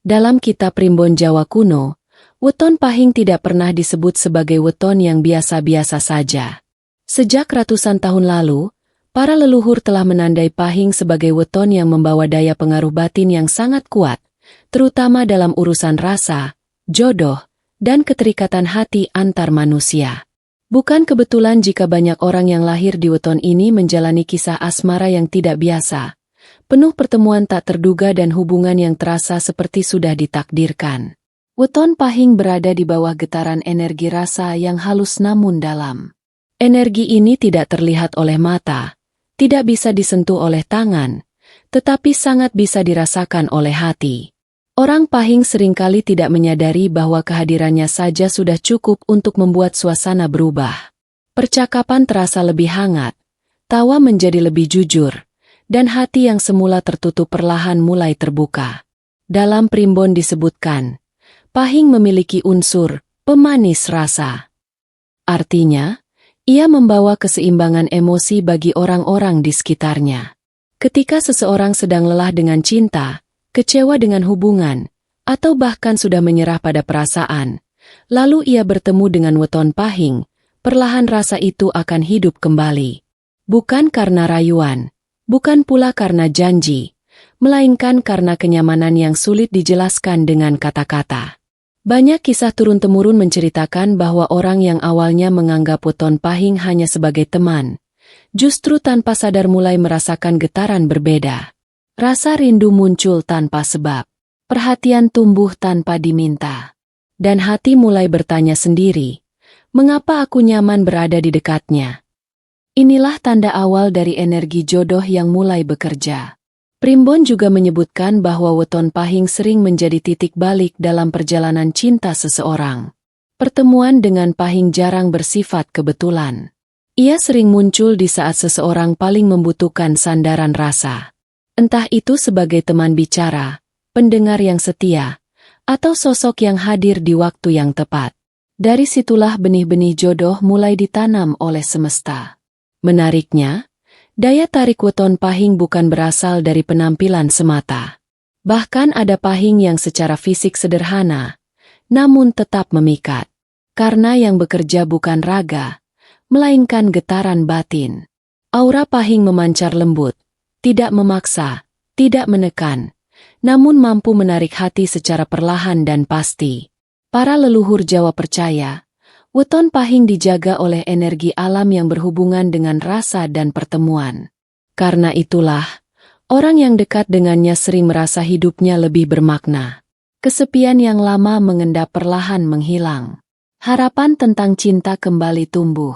Dalam kitab Primbon Jawa kuno, weton pahing tidak pernah disebut sebagai weton yang biasa-biasa saja. Sejak ratusan tahun lalu, para leluhur telah menandai pahing sebagai weton yang membawa daya pengaruh batin yang sangat kuat, terutama dalam urusan rasa, jodoh, dan keterikatan hati antar manusia. Bukan kebetulan jika banyak orang yang lahir di weton ini menjalani kisah asmara yang tidak biasa, penuh pertemuan tak terduga dan hubungan yang terasa seperti sudah ditakdirkan. Weton pahing berada di bawah getaran energi rasa yang halus namun dalam. Energi ini tidak terlihat oleh mata, tidak bisa disentuh oleh tangan, tetapi sangat bisa dirasakan oleh hati. Orang pahing seringkali tidak menyadari bahwa kehadirannya saja sudah cukup untuk membuat suasana berubah. Percakapan terasa lebih hangat, tawa menjadi lebih jujur, dan hati yang semula tertutup perlahan mulai terbuka. Dalam Primbon disebutkan, pahing memiliki unsur pemanis rasa. Artinya, ia membawa keseimbangan emosi bagi orang-orang di sekitarnya. Ketika seseorang sedang lelah dengan cinta, kecewa dengan hubungan, atau bahkan sudah menyerah pada perasaan, lalu ia bertemu dengan weton pahing, perlahan rasa itu akan hidup kembali. Bukan karena rayuan, bukan pula karena janji, melainkan karena kenyamanan yang sulit dijelaskan dengan kata-kata. Banyak kisah turun-temurun menceritakan bahwa orang yang awalnya menganggap weton pahing hanya sebagai teman, justru tanpa sadar mulai merasakan getaran berbeda. Rasa rindu muncul tanpa sebab, perhatian tumbuh tanpa diminta, dan hati mulai bertanya sendiri, mengapa aku nyaman berada di dekatnya? Inilah tanda awal dari energi jodoh yang mulai bekerja. Primbon juga menyebutkan bahwa weton pahing sering menjadi titik balik dalam perjalanan cinta seseorang. Pertemuan dengan pahing jarang bersifat kebetulan. Ia sering muncul di saat seseorang paling membutuhkan sandaran rasa. Entah itu sebagai teman bicara, pendengar yang setia, atau sosok yang hadir di waktu yang tepat. Dari situlah benih-benih jodoh mulai ditanam oleh semesta. Menariknya, daya tarik weton pahing bukan berasal dari penampilan semata. Bahkan ada pahing yang secara fisik sederhana, namun tetap memikat. Karena yang bekerja bukan raga, melainkan getaran batin. Aura pahing memancar lembut, tidak memaksa, tidak menekan, namun mampu menarik hati secara perlahan dan pasti. Para leluhur Jawa percaya, weton pahing dijaga oleh energi alam yang berhubungan dengan rasa dan pertemuan. Karena itulah, orang yang dekat dengannya sering merasa hidupnya lebih bermakna. Kesepian yang lama mengendap perlahan menghilang. Harapan tentang cinta kembali tumbuh.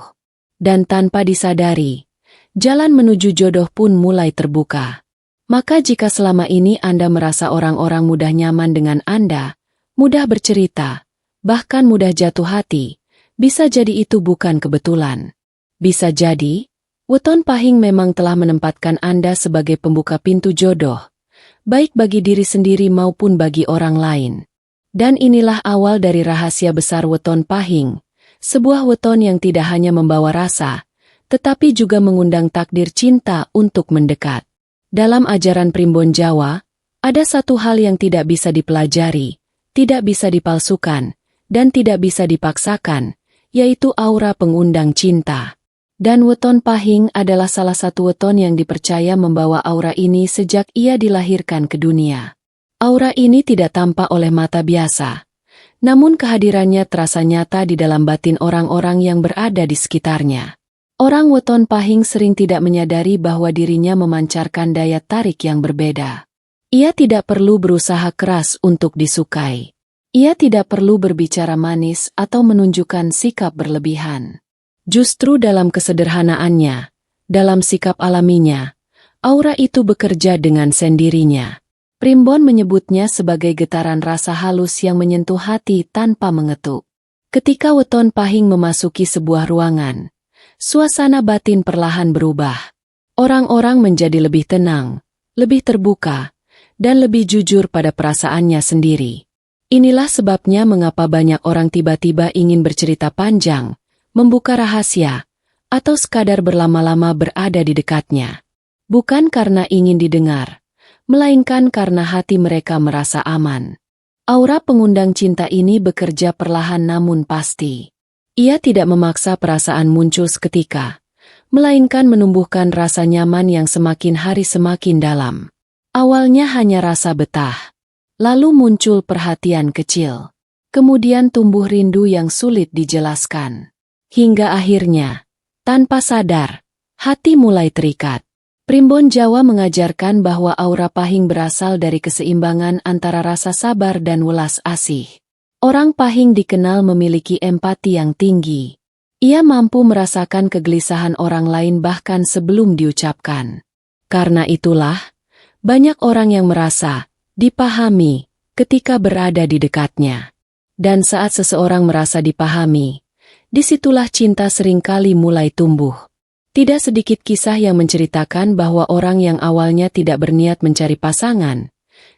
Dan tanpa disadari, jalan menuju jodoh pun mulai terbuka. Maka jika selama ini Anda merasa orang-orang mudah nyaman dengan Anda, mudah bercerita, bahkan mudah jatuh hati, bisa jadi itu bukan kebetulan. Bisa jadi, weton pahing memang telah menempatkan Anda sebagai pembuka pintu jodoh, baik bagi diri sendiri maupun bagi orang lain. Dan inilah awal dari rahasia besar weton pahing, sebuah weton yang tidak hanya membawa rasa, tetapi juga mengundang takdir cinta untuk mendekat. Dalam ajaran Primbon Jawa, ada satu hal yang tidak bisa dipelajari, tidak bisa dipalsukan, dan tidak bisa dipaksakan, yaitu aura pengundang cinta. Dan weton pahing adalah salah satu weton yang dipercaya membawa aura ini sejak ia dilahirkan ke dunia. Aura ini tidak tampak oleh mata biasa, namun kehadirannya terasa nyata di dalam batin orang-orang yang berada di sekitarnya. Orang weton pahing sering tidak menyadari bahwa dirinya memancarkan daya tarik yang berbeda. Ia tidak perlu berusaha keras untuk disukai. Ia tidak perlu berbicara manis atau menunjukkan sikap berlebihan. Justru dalam kesederhanaannya, dalam sikap alaminya, aura itu bekerja dengan sendirinya. Primbon menyebutnya sebagai getaran rasa halus yang menyentuh hati tanpa mengetuk. Ketika weton pahing memasuki sebuah ruangan, suasana batin perlahan berubah. Orang-orang menjadi lebih tenang, lebih terbuka, dan lebih jujur pada perasaannya sendiri. Inilah sebabnya mengapa banyak orang tiba-tiba ingin bercerita panjang, membuka rahasia, atau sekadar berlama-lama berada di dekatnya. Bukan karena ingin didengar, melainkan karena hati mereka merasa aman. Aura pengundang cinta ini bekerja perlahan namun pasti. Ia tidak memaksa perasaan muncul seketika, melainkan menumbuhkan rasa nyaman yang semakin hari semakin dalam. Awalnya hanya rasa betah, lalu muncul perhatian kecil, kemudian tumbuh rindu yang sulit dijelaskan. Hingga akhirnya, tanpa sadar, hati mulai terikat. Primbon Jawa mengajarkan bahwa aura Pahing berasal dari keseimbangan antara rasa sabar dan welas asih. Orang Pahing dikenal memiliki empati yang tinggi. Ia mampu merasakan kegelisahan orang lain bahkan sebelum diucapkan. Karena itulah, banyak orang yang merasa dipahami ketika berada di dekatnya. Dan saat seseorang merasa dipahami, disitulah cinta seringkali mulai tumbuh. Tidak sedikit kisah yang menceritakan bahwa orang yang awalnya tidak berniat mencari pasangan,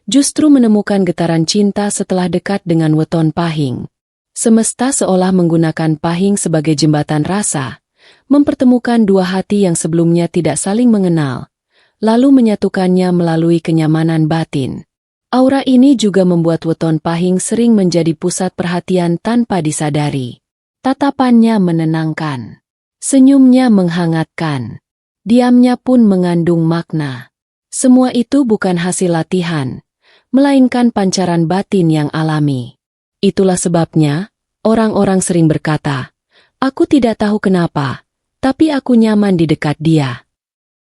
justru menemukan getaran cinta setelah dekat dengan weton Pahing. Semesta seolah menggunakan Pahing sebagai jembatan rasa, mempertemukan dua hati yang sebelumnya tidak saling mengenal, lalu menyatukannya melalui kenyamanan batin. Aura ini juga membuat weton Pahing sering menjadi pusat perhatian tanpa disadari. Tatapannya menenangkan. Senyumnya menghangatkan. Diamnya pun mengandung makna. Semua itu bukan hasil latihan, melainkan pancaran batin yang alami. Itulah sebabnya, orang-orang sering berkata, "Aku tidak tahu kenapa, tapi aku nyaman di dekat dia."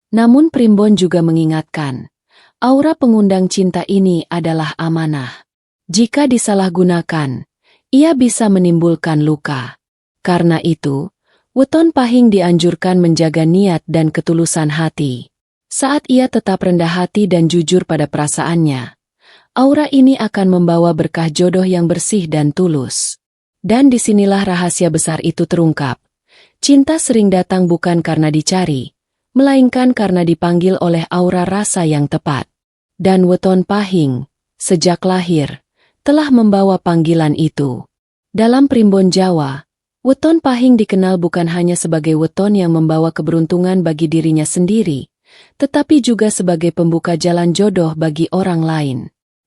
Namun Primbon juga mengingatkan, aura pengundang cinta ini adalah amanah. Jika disalahgunakan, ia bisa menimbulkan luka. Karena itu, weton Pahing dianjurkan menjaga niat dan ketulusan hati. Saat ia tetap rendah hati dan jujur pada perasaannya, aura ini akan membawa berkah jodoh yang bersih dan tulus. Dan disinilah rahasia besar itu terungkap. Cinta sering datang bukan karena dicari, melainkan karena dipanggil oleh aura rasa yang tepat. Dan weton Pahing, sejak lahir, telah membawa panggilan itu. Dalam Primbon Jawa, weton Pahing dikenal bukan hanya sebagai weton yang membawa keberuntungan bagi dirinya sendiri, tetapi juga sebagai pembuka jalan jodoh bagi orang lain.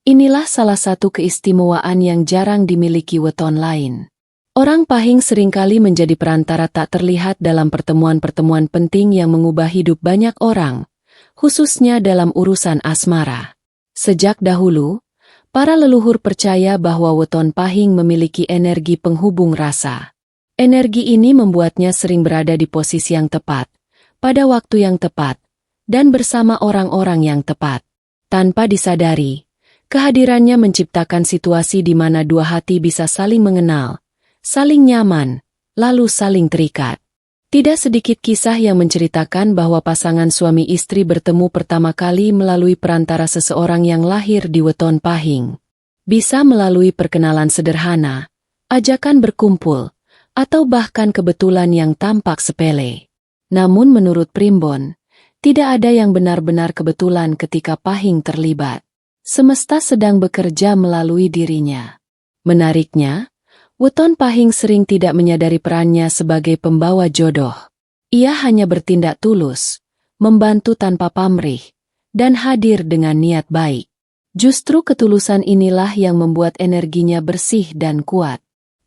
Inilah salah satu keistimewaan yang jarang dimiliki weton lain. Orang Pahing seringkali menjadi perantara tak terlihat dalam pertemuan-pertemuan penting yang mengubah hidup banyak orang, khususnya dalam urusan asmara. Sejak dahulu, para leluhur percaya bahwa weton Pahing memiliki energi penghubung rasa. Energi ini membuatnya sering berada di posisi yang tepat, pada waktu yang tepat, dan bersama orang-orang yang tepat. Tanpa disadari, kehadirannya menciptakan situasi di mana dua hati bisa saling mengenal, saling nyaman, lalu saling terikat. Tidak sedikit kisah yang menceritakan bahwa pasangan suami istri bertemu pertama kali melalui perantara seseorang yang lahir di weton Pahing. Bisa melalui perkenalan sederhana, ajakan berkumpul, atau bahkan kebetulan yang tampak sepele. Namun menurut Primbon, tidak ada yang benar-benar kebetulan ketika Pahing terlibat. Semesta sedang bekerja melalui dirinya. Menariknya, weton Pahing sering tidak menyadari perannya sebagai pembawa jodoh. Ia hanya bertindak tulus, membantu tanpa pamrih, dan hadir dengan niat baik. Justru ketulusan inilah yang membuat energinya bersih dan kuat.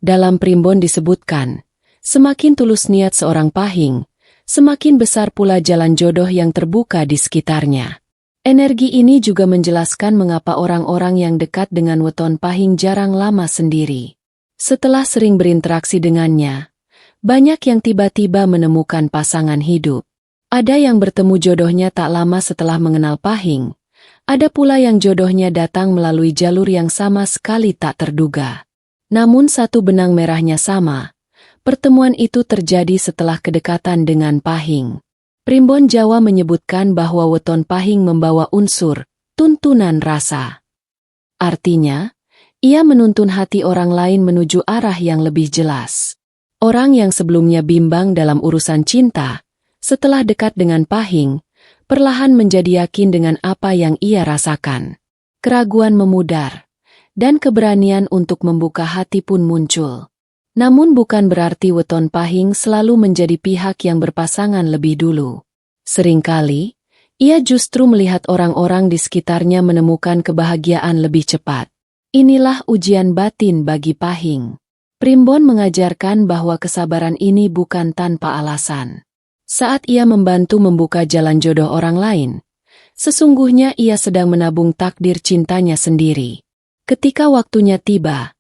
Dalam Primbon disebutkan, semakin tulus niat seorang Pahing, semakin besar pula jalan jodoh yang terbuka di sekitarnya. Energi ini juga menjelaskan mengapa orang-orang yang dekat dengan weton Pahing jarang lama sendiri. Setelah sering berinteraksi dengannya, banyak yang tiba-tiba menemukan pasangan hidup. Ada yang bertemu jodohnya tak lama setelah mengenal Pahing, ada pula yang jodohnya datang melalui jalur yang sama sekali tak terduga. Namun satu benang merahnya sama, pertemuan itu terjadi setelah kedekatan dengan Pahing. Primbon Jawa menyebutkan bahwa weton Pahing membawa unsur tuntunan rasa. Artinya, ia menuntun hati orang lain menuju arah yang lebih jelas. Orang yang sebelumnya bimbang dalam urusan cinta, setelah dekat dengan Pahing, perlahan menjadi yakin dengan apa yang ia rasakan. Keraguan memudar, dan keberanian untuk membuka hati pun muncul. Namun bukan berarti weton Pahing selalu menjadi pihak yang berpasangan lebih dulu. Seringkali, ia justru melihat orang-orang di sekitarnya menemukan kebahagiaan lebih cepat. Inilah ujian batin bagi Pahing. Primbon mengajarkan bahwa kesabaran ini bukan tanpa alasan. Saat ia membantu membuka jalan jodoh orang lain, sesungguhnya ia sedang menabung takdir cintanya sendiri. Ketika waktunya tiba,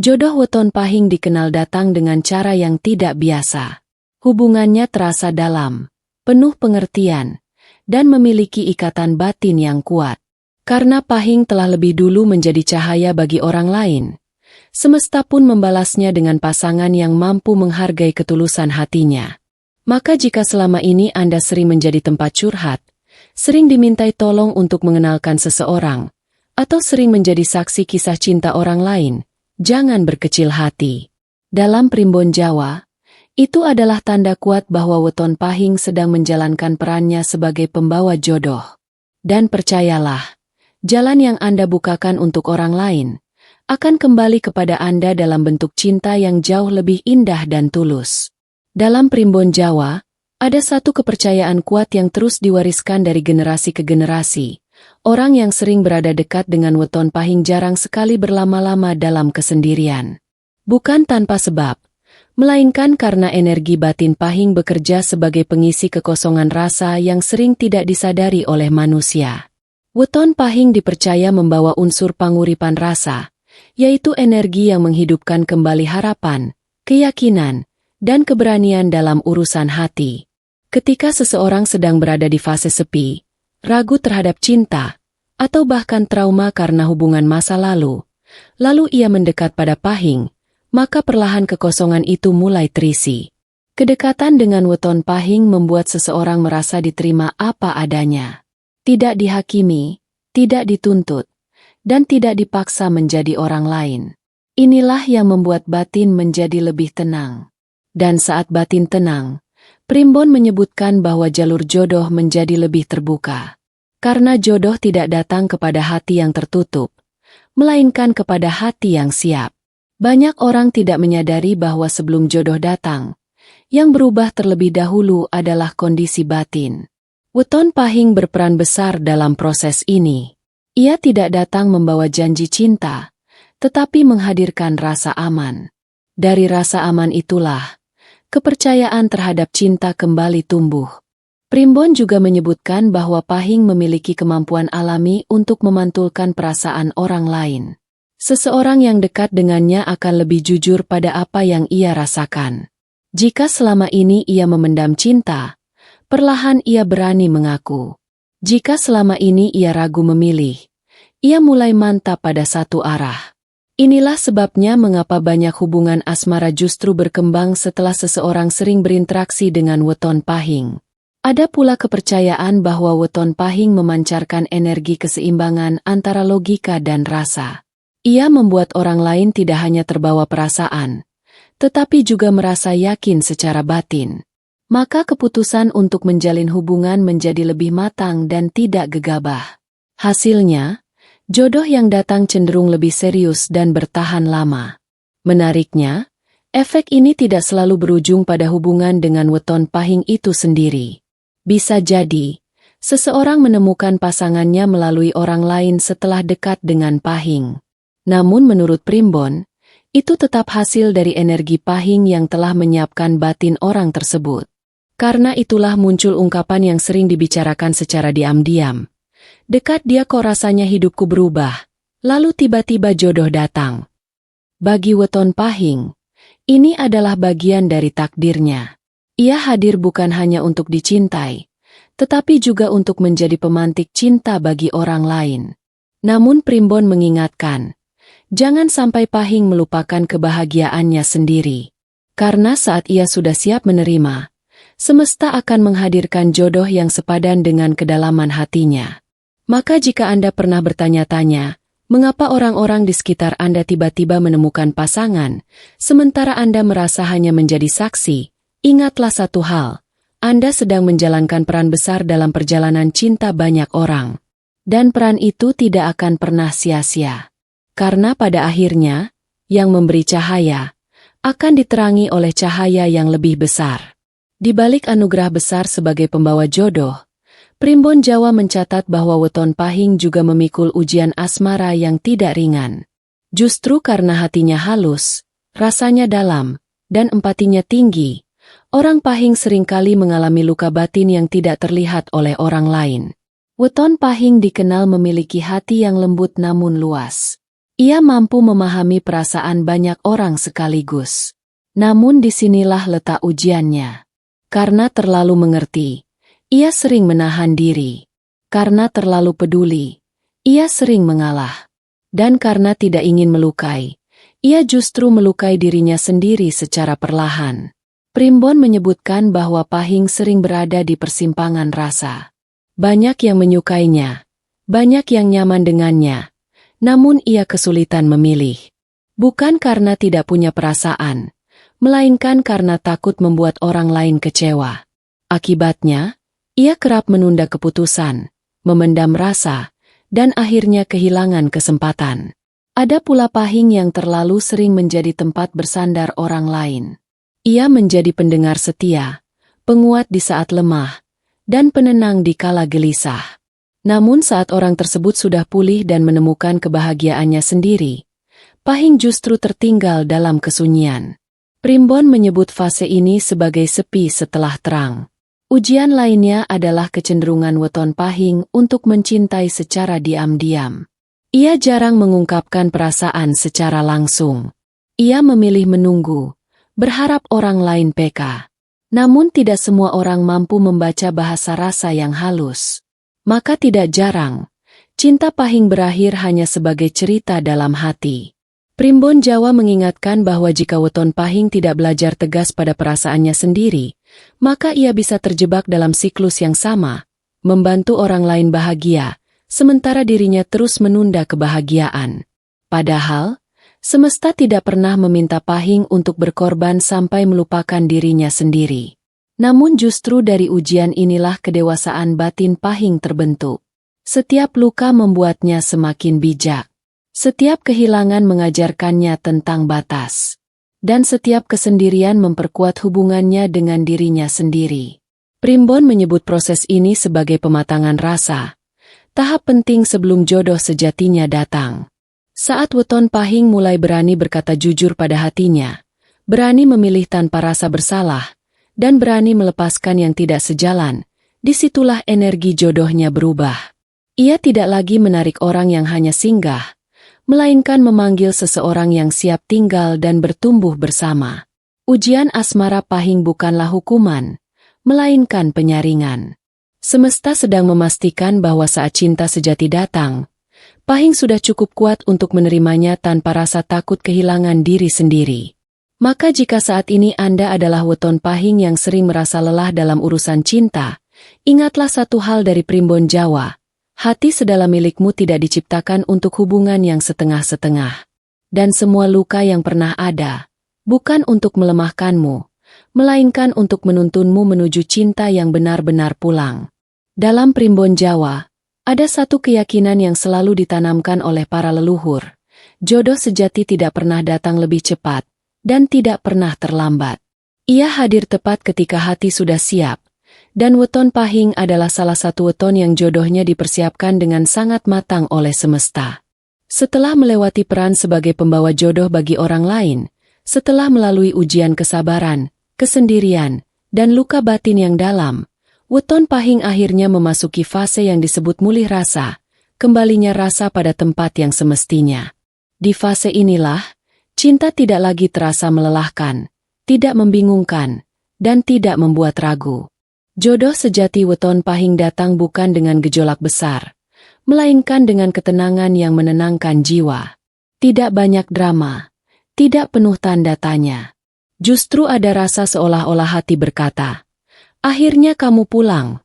jodoh weton Pahing dikenal datang dengan cara yang tidak biasa. Hubungannya terasa dalam, penuh pengertian, dan memiliki ikatan batin yang kuat. Karena Pahing telah lebih dulu menjadi cahaya bagi orang lain, semesta pun membalasnya dengan pasangan yang mampu menghargai ketulusan hatinya. Maka jika selama ini Anda sering menjadi tempat curhat, sering dimintai tolong untuk mengenalkan seseorang, atau sering menjadi saksi kisah cinta orang lain, jangan berkecil hati. Dalam primbon Jawa, itu adalah tanda kuat bahwa weton Pahing sedang menjalankan perannya sebagai pembawa jodoh. Dan percayalah, jalan yang Anda bukakan untuk orang lain akan kembali kepada Anda dalam bentuk cinta yang jauh lebih indah dan tulus. Dalam primbon Jawa, ada satu kepercayaan kuat yang terus diwariskan dari generasi ke generasi. Orang yang sering berada dekat dengan weton Pahing jarang sekali berlama-lama dalam kesendirian. Bukan tanpa sebab, melainkan karena energi batin Pahing bekerja sebagai pengisi kekosongan rasa yang sering tidak disadari oleh manusia. Weton Pahing dipercaya membawa unsur panguripan rasa, yaitu energi yang menghidupkan kembali harapan, keyakinan, dan keberanian dalam urusan hati. Ketika seseorang sedang berada di fase sepi, ragu terhadap cinta, atau bahkan trauma karena hubungan masa lalu ia mendekat pada Pahing, maka perlahan kekosongan itu mulai terisi. Kedekatan dengan weton Pahing membuat seseorang merasa diterima apa adanya. Tidak dihakimi, tidak dituntut, dan tidak dipaksa menjadi orang lain. Inilah yang membuat batin menjadi lebih tenang. Dan saat batin tenang, Primbon menyebutkan bahwa jalur jodoh menjadi lebih terbuka. Karena jodoh tidak datang kepada hati yang tertutup, melainkan kepada hati yang siap. Banyak orang tidak menyadari bahwa sebelum jodoh datang, yang berubah terlebih dahulu adalah kondisi batin. Weton Pahing berperan besar dalam proses ini. Ia tidak datang membawa janji cinta, tetapi menghadirkan rasa aman. Dari rasa aman itulah, kepercayaan terhadap cinta kembali tumbuh. Primbon juga menyebutkan bahwa Pahing memiliki kemampuan alami untuk memantulkan perasaan orang lain. Seseorang yang dekat dengannya akan lebih jujur pada apa yang ia rasakan. Jika selama ini ia memendam cinta, perlahan ia berani mengaku. Jika selama ini ia ragu memilih, ia mulai mantap pada satu arah. Inilah sebabnya mengapa banyak hubungan asmara justru berkembang setelah seseorang sering berinteraksi dengan weton Pahing. Ada pula kepercayaan bahwa weton Pahing memancarkan energi keseimbangan antara logika dan rasa. Ia membuat orang lain tidak hanya terbawa perasaan, tetapi juga merasa yakin secara batin. Maka keputusan untuk menjalin hubungan menjadi lebih matang dan tidak gegabah. Hasilnya, jodoh yang datang cenderung lebih serius dan bertahan lama. Menariknya, efek ini tidak selalu berujung pada hubungan dengan weton Pahing itu sendiri. Bisa jadi, seseorang menemukan pasangannya melalui orang lain setelah dekat dengan Pahing. Namun menurut Primbon, itu tetap hasil dari energi Pahing yang telah menyiapkan batin orang tersebut. Karena itulah muncul ungkapan yang sering dibicarakan secara diam-diam. Dekat dia kok rasanya hidupku berubah, lalu tiba-tiba jodoh datang. Bagi weton Pahing, ini adalah bagian dari takdirnya. Ia hadir bukan hanya untuk dicintai, tetapi juga untuk menjadi pemantik cinta bagi orang lain. Namun Primbon mengingatkan, jangan sampai Pahing melupakan kebahagiaannya sendiri. Karena saat ia sudah siap menerima, semesta akan menghadirkan jodoh yang sepadan dengan kedalaman hatinya. Maka jika Anda pernah bertanya-tanya, mengapa orang-orang di sekitar Anda tiba-tiba menemukan pasangan, sementara Anda merasa hanya menjadi saksi, ingatlah satu hal, Anda sedang menjalankan peran besar dalam perjalanan cinta banyak orang. Dan peran itu tidak akan pernah sia-sia. Karena pada akhirnya, yang memberi cahaya, akan diterangi oleh cahaya yang lebih besar. Di balik anugerah besar sebagai pembawa jodoh, Primbon Jawa mencatat bahwa weton Pahing juga memikul ujian asmara yang tidak ringan. Justru karena hatinya halus, rasanya dalam, dan empatinya tinggi, orang Pahing seringkali mengalami luka batin yang tidak terlihat oleh orang lain. Weton Pahing dikenal memiliki hati yang lembut namun luas. Ia mampu memahami perasaan banyak orang sekaligus. Namun disinilah letak ujiannya. Karena terlalu mengerti, ia sering menahan diri. Karena terlalu peduli, ia sering mengalah. Dan karena tidak ingin melukai, ia justru melukai dirinya sendiri secara perlahan. Primbon menyebutkan bahwa Pahing sering berada di persimpangan rasa. Banyak yang menyukainya, banyak yang nyaman dengannya, namun ia kesulitan memilih. Bukan karena tidak punya perasaan, melainkan karena takut membuat orang lain kecewa. Akibatnya, ia kerap menunda keputusan, memendam rasa, dan akhirnya kehilangan kesempatan. Ada pula Pahing yang terlalu sering menjadi tempat bersandar orang lain. Ia menjadi pendengar setia, penguat di saat lemah, dan penenang di kala gelisah. Namun saat orang tersebut sudah pulih dan menemukan kebahagiaannya sendiri, Pahing justru tertinggal dalam kesunyian. Primbon menyebut fase ini sebagai sepi setelah terang. Ujian lainnya adalah kecenderungan Weton Pahing untuk mencintai secara diam-diam. Ia jarang mengungkapkan perasaan secara langsung. Ia memilih menunggu, berharap orang lain peka. Namun tidak semua orang mampu membaca bahasa rasa yang halus. Maka tidak jarang, cinta Pahing berakhir hanya sebagai cerita dalam hati. Primbon Jawa mengingatkan bahwa jika Weton Pahing tidak belajar tegas pada perasaannya sendiri, maka ia bisa terjebak dalam siklus yang sama, membantu orang lain bahagia, sementara dirinya terus menunda kebahagiaan. Padahal, semesta tidak pernah meminta Pahing untuk berkorban sampai melupakan dirinya sendiri. Namun justru dari ujian inilah kedewasaan batin Pahing terbentuk. Setiap luka membuatnya semakin bijak. Setiap kehilangan mengajarkannya tentang batas. Dan setiap kesendirian memperkuat hubungannya dengan dirinya sendiri. Primbon menyebut proses ini sebagai pematangan rasa. Tahap penting sebelum jodoh sejatinya datang. Saat Weton Pahing mulai berani berkata jujur pada hatinya, berani memilih tanpa rasa bersalah, dan berani melepaskan yang tidak sejalan, disitulah energi jodohnya berubah. Ia tidak lagi menarik orang yang hanya singgah, melainkan memanggil seseorang yang siap tinggal dan bertumbuh bersama. Ujian asmara Pahing bukanlah hukuman, melainkan penyaringan. Semesta sedang memastikan bahwa saat cinta sejati datang, Pahing sudah cukup kuat untuk menerimanya tanpa rasa takut kehilangan diri sendiri. Maka jika saat ini Anda adalah Weton Pahing yang sering merasa lelah dalam urusan cinta, ingatlah satu hal dari Primbon Jawa. Hati sedalam milikmu tidak diciptakan untuk hubungan yang setengah-setengah. Dan semua luka yang pernah ada, bukan untuk melemahkanmu, melainkan untuk menuntunmu menuju cinta yang benar-benar pulang. Dalam Primbon Jawa, ada satu keyakinan yang selalu ditanamkan oleh para leluhur. Jodoh sejati tidak pernah datang lebih cepat, dan tidak pernah terlambat. Ia hadir tepat ketika hati sudah siap. Dan Weton Pahing adalah salah satu weton yang jodohnya dipersiapkan dengan sangat matang oleh semesta. Setelah melewati peran sebagai pembawa jodoh bagi orang lain, setelah melalui ujian kesabaran, kesendirian, dan luka batin yang dalam, Weton Pahing akhirnya memasuki fase yang disebut mulih rasa, kembalinya rasa pada tempat yang semestinya. Di fase inilah, cinta tidak lagi terasa melelahkan, tidak membingungkan, dan tidak membuat ragu. Jodoh sejati Weton Pahing datang bukan dengan gejolak besar, melainkan dengan ketenangan yang menenangkan jiwa. Tidak banyak drama, tidak penuh tanda tanya. Justru ada rasa seolah-olah hati berkata, "Akhirnya kamu pulang."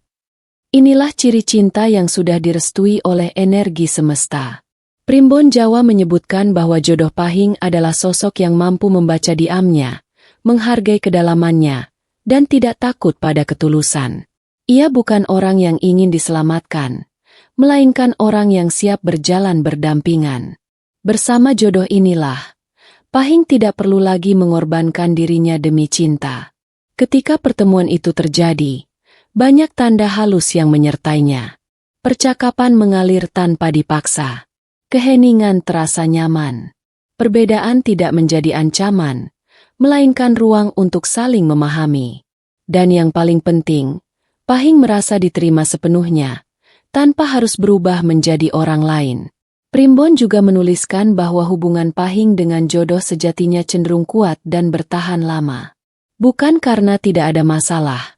Inilah ciri cinta yang sudah direstui oleh energi semesta. Primbon Jawa menyebutkan bahwa jodoh Pahing adalah sosok yang mampu membaca diamnya, menghargai kedalamannya, dan tidak takut pada ketulusan. Ia bukan orang yang ingin diselamatkan, melainkan orang yang siap berjalan berdampingan. Bersama jodoh inilah, Pahing tidak perlu lagi mengorbankan dirinya demi cinta. Ketika pertemuan itu terjadi, banyak tanda halus yang menyertainya. Percakapan mengalir tanpa dipaksa. Keheningan terasa nyaman. Perbedaan tidak menjadi ancaman, melainkan ruang untuk saling memahami. Dan yang paling penting, Pahing merasa diterima sepenuhnya, tanpa harus berubah menjadi orang lain. Primbon juga menuliskan bahwa hubungan Pahing dengan jodoh sejatinya cenderung kuat dan bertahan lama. Bukan karena tidak ada masalah,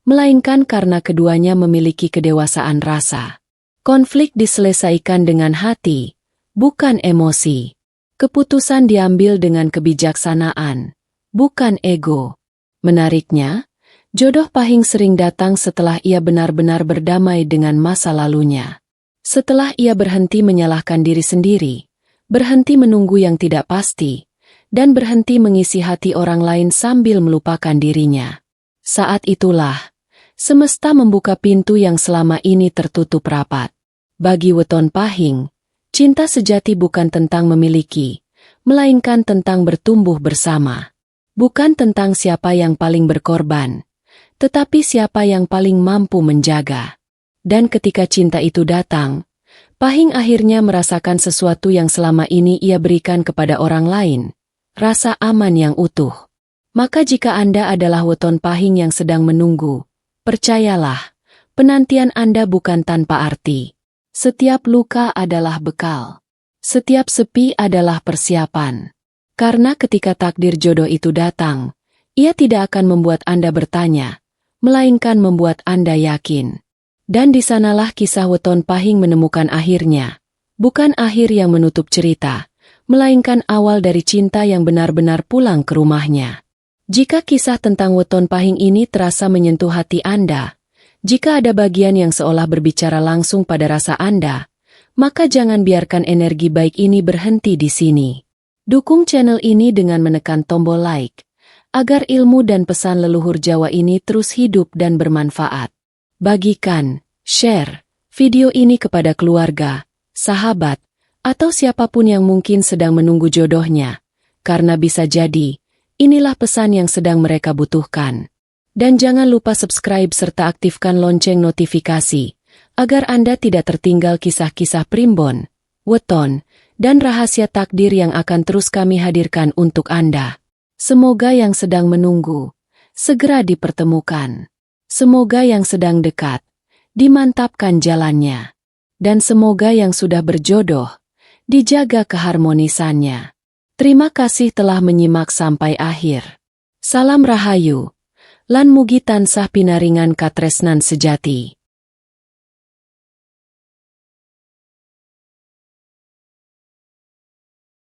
melainkan karena keduanya memiliki kedewasaan rasa. Konflik diselesaikan dengan hati, bukan emosi. Keputusan diambil dengan kebijaksanaan, bukan ego. Menariknya, jodoh Pahing sering datang setelah ia benar-benar berdamai dengan masa lalunya. Setelah ia berhenti menyalahkan diri sendiri, berhenti menunggu yang tidak pasti, dan berhenti mengisi hati orang lain sambil melupakan dirinya. Saat itulah, semesta membuka pintu yang selama ini tertutup rapat. Bagi weton Pahing, cinta sejati bukan tentang memiliki, melainkan tentang bertumbuh bersama. Bukan tentang siapa yang paling berkorban, tetapi siapa yang paling mampu menjaga. Dan ketika cinta itu datang, Pahing akhirnya merasakan sesuatu yang selama ini ia berikan kepada orang lain, rasa aman yang utuh. Maka jika Anda adalah weton Pahing yang sedang menunggu, percayalah, penantian Anda bukan tanpa arti. Setiap luka adalah bekal. Setiap sepi adalah persiapan. Karena ketika takdir jodoh itu datang, ia tidak akan membuat Anda bertanya, melainkan membuat Anda yakin. Dan di sanalah kisah weton Pahing menemukan akhirnya. Bukan akhir yang menutup cerita, melainkan awal dari cinta yang benar-benar pulang ke rumahnya. Jika kisah tentang weton Pahing ini terasa menyentuh hati Anda, jika ada bagian yang seolah berbicara langsung pada rasa Anda, maka jangan biarkan energi baik ini berhenti di sini. Dukung channel ini dengan menekan tombol like, agar ilmu dan pesan leluhur Jawa ini terus hidup dan bermanfaat. Bagikan, share, video ini kepada keluarga, sahabat, atau siapapun yang mungkin sedang menunggu jodohnya, karena bisa jadi, inilah pesan yang sedang mereka butuhkan. Dan jangan lupa subscribe serta aktifkan lonceng notifikasi, agar Anda tidak tertinggal kisah-kisah primbon, weton, dan rahasia takdir yang akan terus kami hadirkan untuk Anda. Semoga yang sedang menunggu, segera dipertemukan. Semoga yang sedang dekat, dimantapkan jalannya. Dan semoga yang sudah berjodoh, dijaga keharmonisannya. Terima kasih telah menyimak sampai akhir. Salam Rahayu, lan mugi tansah pinaringan katresnan sejati.